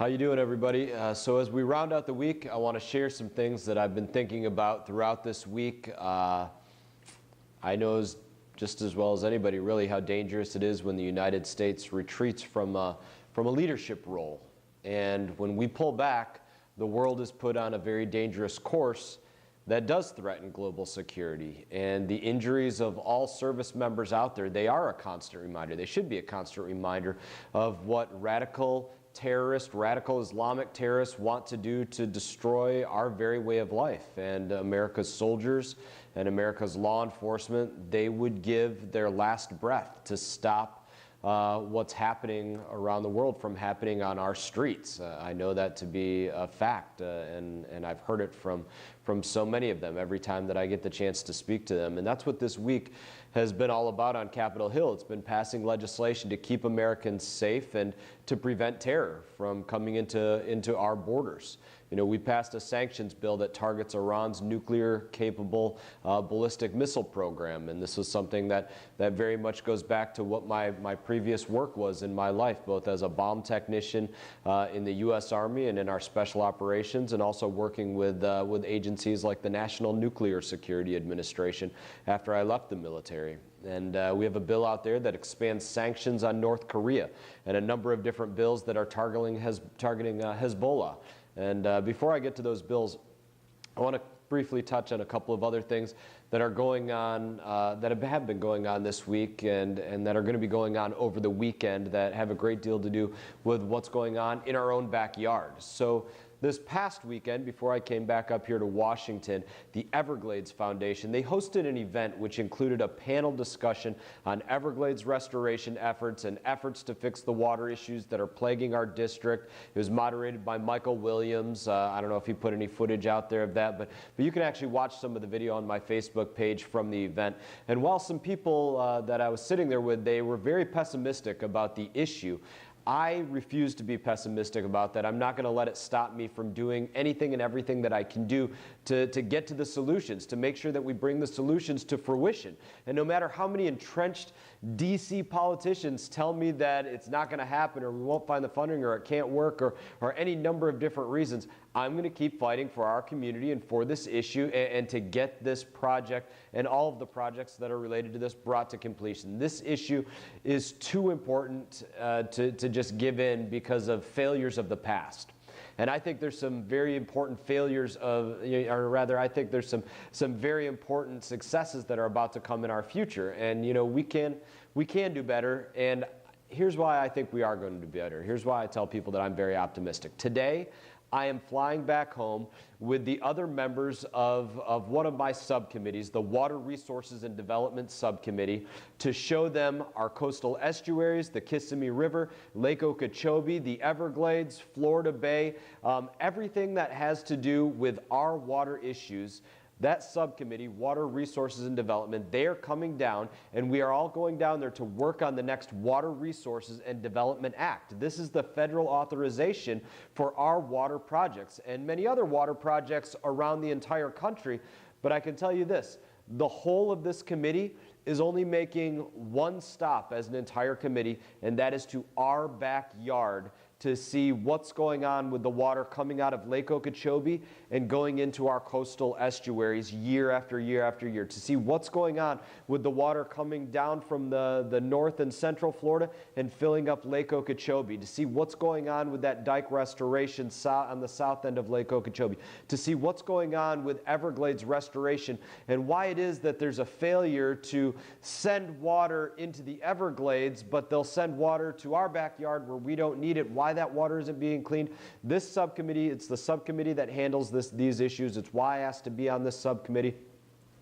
How you doing, everybody? So as we round out the week, I want to share some things that I've been thinking about throughout this week. I know just as well as anybody really how dangerous it is when the United States retreats from a leadership role. And when we pull back, the world is put on a very dangerous course that does threaten global security. And the injuries of all service members out there, they are a constant reminder. They should be a constant reminder of what radical Islamic terrorists want to do to destroy our very way of life. And America's soldiers and America's law enforcement, they would give their last breath to stop what's happening around the world from happening on our streets. I know that to be a fact, and I've heard it from so many of them every time that I get the chance to speak to them. And that's what this week has been all about on Capitol Hill. It's been passing legislation to keep Americans safe and to prevent terror from coming into our borders. You know, we passed a sanctions bill that targets Iran's nuclear-capable ballistic missile program, and this was something that very much goes back to what my previous work was in my life, both as a bomb technician in the U.S. Army and in our special operations, and also working with agencies like the National Nuclear Security Administration after I left the military. And we have a bill out there that expands sanctions on North Korea and a number of different bills that are targeting Hezbollah. And before I get to those bills, I want to briefly touch on a couple of other things that are going on, that have been going on this week and that are going to be going on over the weekend that have a great deal to do with what's going on in our own backyard. So this past weekend, before I came back up here to Washington, the Everglades Foundation, they hosted an event which included a panel discussion on Everglades restoration efforts and efforts to fix the water issues that are plaguing our district. It was moderated by Michael Williams. I don't know if he put any footage out there of that, but you can actually watch some of the video on my Facebook page from the event. And while some people that I was sitting there with, they were very pessimistic about the issue, I refuse to be pessimistic about that. I'm not going to let it stop me from doing anything and everything that I can do to get to the solutions, to make sure that we bring the solutions to fruition. And no matter how many entrenched DC politicians tell me that it's not going to happen or we won't find the funding or it can't work or any number of different reasons, I'm going to keep fighting for our community and for this issue and to get this project and all of the projects that are related to this brought to completion. This issue is too important to just give in because of failures of the past. And I think there's some very important failures or rather, I think there's some very important successes that are about to come in our future. And, you know, we can do better. And here's why I think we are going to do better. Here's why I tell people that I'm very optimistic. Today, I am flying back home with the other members of one of my subcommittees, the Water Resources and Development Subcommittee, to show them our coastal estuaries, the Kissimmee River, Lake Okeechobee, the Everglades, Florida Bay, everything that has to do with our water issues. That subcommittee, Water Resources and Development, they are coming down, and we are all going down there to work on the next Water Resources and Development Act. This is the federal authorization for our water projects and many other water projects around the entire country. But I can tell you this, the whole of this committee is only making one stop as an entire committee, and that is to our backyard to see what's going on with the water coming out of Lake Okeechobee and going into our coastal estuaries year after year after year, to see what's going on with the water coming down from the north and central Florida and filling up Lake Okeechobee, to see what's going on with that dike restoration on the south end of Lake Okeechobee, to see what's going on with Everglades restoration and why it is that there's a failure to send water into the Everglades, but they'll send water to our backyard where we don't need it, why that water isn't being cleaned. This subcommittee, it's the subcommittee that handles these issues. It's why I asked to be on this subcommittee.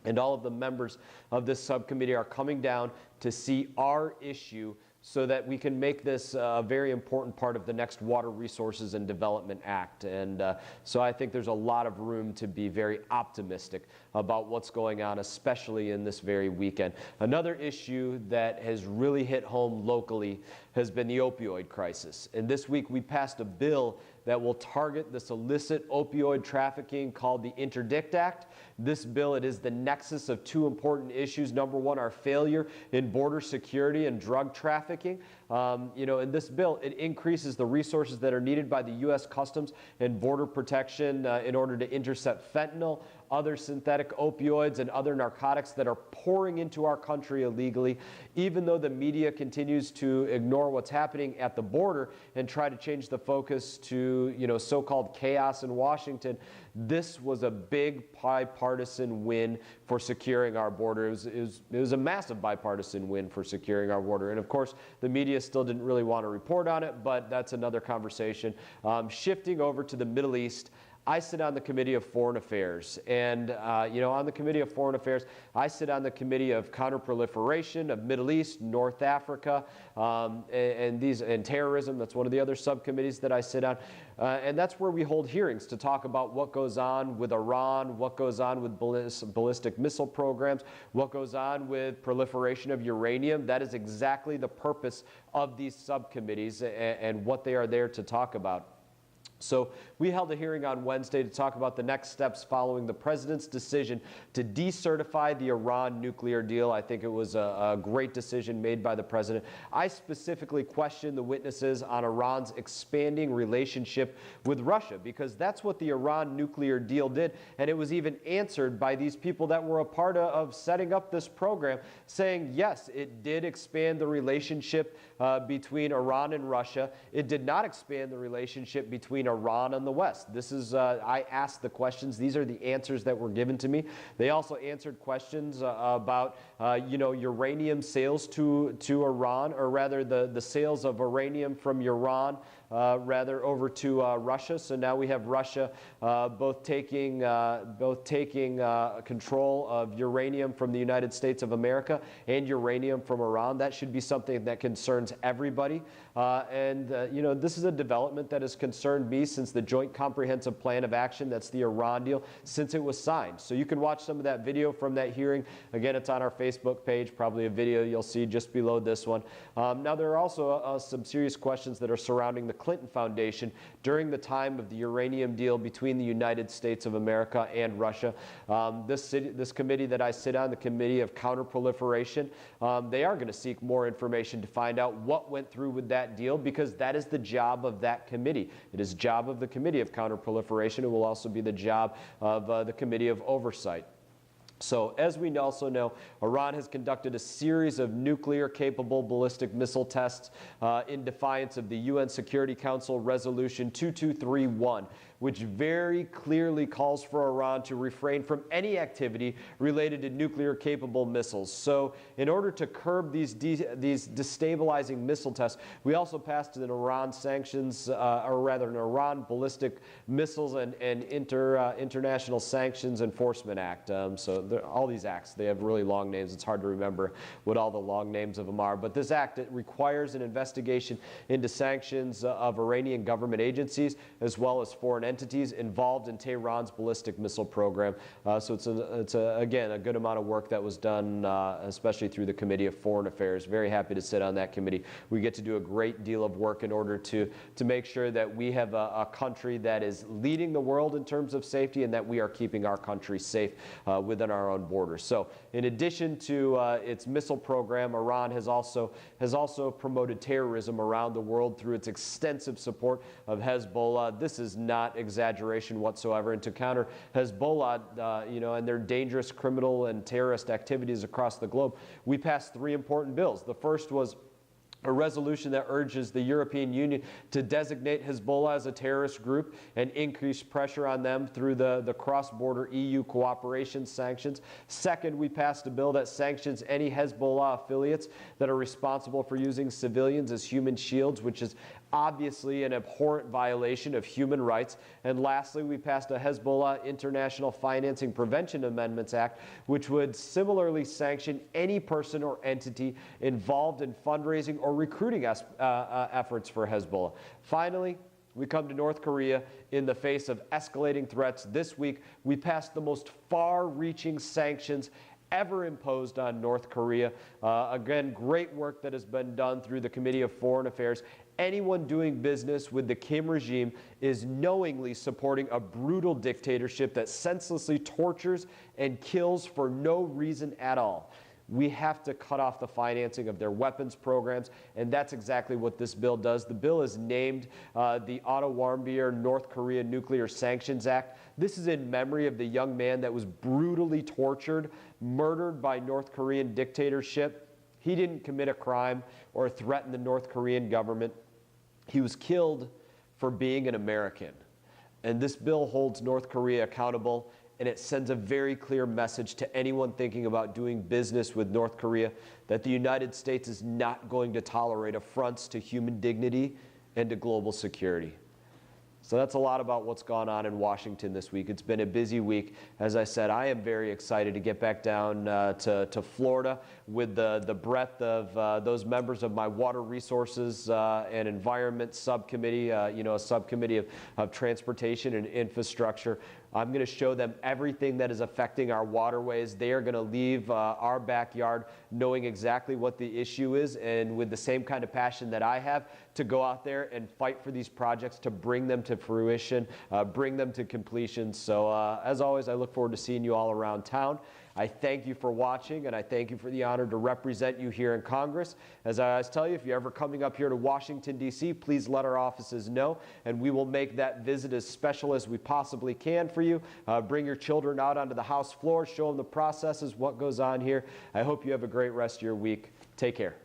And all of the members of this subcommittee are coming down to see our issue so that we can make this a very important part of the next Water Resources and Development Act. And so I think there's a lot of room to be very optimistic about what's going on, especially in this very weekend. Another issue that has really hit home locally has been the opioid crisis. And this week we passed a bill that will target this illicit opioid trafficking called the Interdict Act. This bill, it is the nexus of two important issues. Number one, our failure in border security and drug trafficking. In this bill, it increases the resources that are needed by the U.S. Customs and Border Protection in order to intercept fentanyl, other synthetic opioids, and other narcotics that are pouring into our country illegally. Even though the media continues to ignore what's happening at the border and try to change the focus to, so-called chaos in Washington, this was a big bipartisan win for securing our border. It was a massive bipartisan win for securing our border. And of course, the media still didn't really want to report on it, but that's another conversation. Shifting over to the Middle East, I sit on the Committee of Foreign Affairs, and on the Committee of Foreign Affairs, I sit on the Committee of Counterproliferation, of Middle East, North Africa, and terrorism. That's one of the other subcommittees that I sit on, and that's where we hold hearings to talk about what goes on with Iran, what goes on with ballistic missile programs, what goes on with proliferation of uranium. That is exactly the purpose of these subcommittees and what they are there to talk about. So we held a hearing on Wednesday to talk about the next steps following the president's decision to decertify the Iran nuclear deal. I think it was a great decision made by the president. I specifically questioned the witnesses on Iran's expanding relationship with Russia, because that's what the Iran nuclear deal did. And it was even answered by these people that were a part of setting up this program, saying, yes, it did expand the relationship between Iran and Russia. It did not expand the relationship between Iran and the West. This is, I asked the questions. These are the answers that were given to me. They also answered questions about, uranium sales to Iran, or rather the sales of uranium from Iran over to Russia. So now we have Russia both taking control of uranium from the United States of America and uranium from Iran. That should be something that concerns everybody. This is a development that has concerned me since the Joint Comprehensive Plan of Action, that's the Iran deal, since it was signed. So you can watch some of that video from that hearing. Again, it's on our Facebook page, probably a video you'll see just below this one. Now, there are also some serious questions that are surrounding the Clinton Foundation during the time of the uranium deal between the United States of America and Russia. This committee that I sit on, the Committee of Counterproliferation, they are going to seek more information to find out what went through with that deal, because that is the job of that committee. It is the job of the Committee of Counterproliferation. It will also be the job of the Committee of Oversight. So, as we also know, Iran has conducted a series of nuclear-capable ballistic missile tests in defiance of the UN Security Council Resolution 2231, which very clearly calls for Iran to refrain from any activity related to nuclear-capable missiles. So, in order to curb these destabilizing missile tests, we also passed an Iran sanctions, an Iran ballistic missiles and international sanctions enforcement act. All these acts, they have really long names. It's hard to remember what all the long names of them are. But this act, it requires an investigation into sanctions of Iranian government agencies as well as foreign entities involved in Tehran's ballistic missile program. So it's again, a good amount of work that was done, especially through the Committee of Foreign Affairs. Very happy to sit on that committee. We get to do a great deal of work in order to make sure that we have a country that is leading the world in terms of safety, and that we are keeping our country safe within our own borders. So in addition to its missile program, Iran has also promoted terrorism around the world through its extensive support of Hezbollah. This is not exaggeration whatsoever. And to counter Hezbollah, and their dangerous criminal and terrorist activities across the globe, we passed 3 important bills. The first was a resolution that urges the European Union to designate Hezbollah as a terrorist group and increase pressure on them through the cross-border EU cooperation sanctions. Second, we passed a bill that sanctions any Hezbollah affiliates that are responsible for using civilians as human shields, which is obviously an abhorrent violation of human rights. And lastly, we passed a Hezbollah International Financing Prevention Amendments Act, which would similarly sanction any person or entity involved in fundraising or recruiting efforts for Hezbollah. Finally, we come to North Korea in the face of escalating threats. This week, we passed the most far-reaching sanctions ever imposed on North Korea. Again, great work that has been done through the Committee of Foreign Affairs. Anyone doing business with the Kim regime is knowingly supporting a brutal dictatorship that senselessly tortures and kills for no reason at all. We have to cut off the financing of their weapons programs, and that's exactly what this bill does. The bill is named the Otto Warmbier North Korea Nuclear Sanctions Act. This is in memory of the young man that was brutally tortured, murdered by North Korean dictatorship. He didn't commit a crime or threaten the North Korean government. He was killed for being an American. And this bill holds North Korea accountable, and it sends a very clear message to anyone thinking about doing business with North Korea that the United States is not going to tolerate affronts to human dignity and to global security. So that's a lot about what's gone on in Washington this week. It's been a busy week. As I said, I am very excited to get back down to Florida with the breadth of those members of my Water Resources and Environment Subcommittee, a subcommittee of transportation and infrastructure. I'm going to show them everything that is affecting our waterways. They are going to leave our backyard knowing exactly what the issue is, and with the same kind of passion that I have to go out there and fight for these projects, to bring them to fruition, bring them to completion. So as always, I look forward to seeing you all around town. I thank you for watching, and I thank you for the honor to represent you here in Congress. As I always tell you, if you're ever coming up here to Washington, D.C., please let our offices know, and we will make that visit as special as we possibly can for you. Bring your children out onto the House floor, show them the processes, what goes on here. I hope you have a great rest of your week. Take care.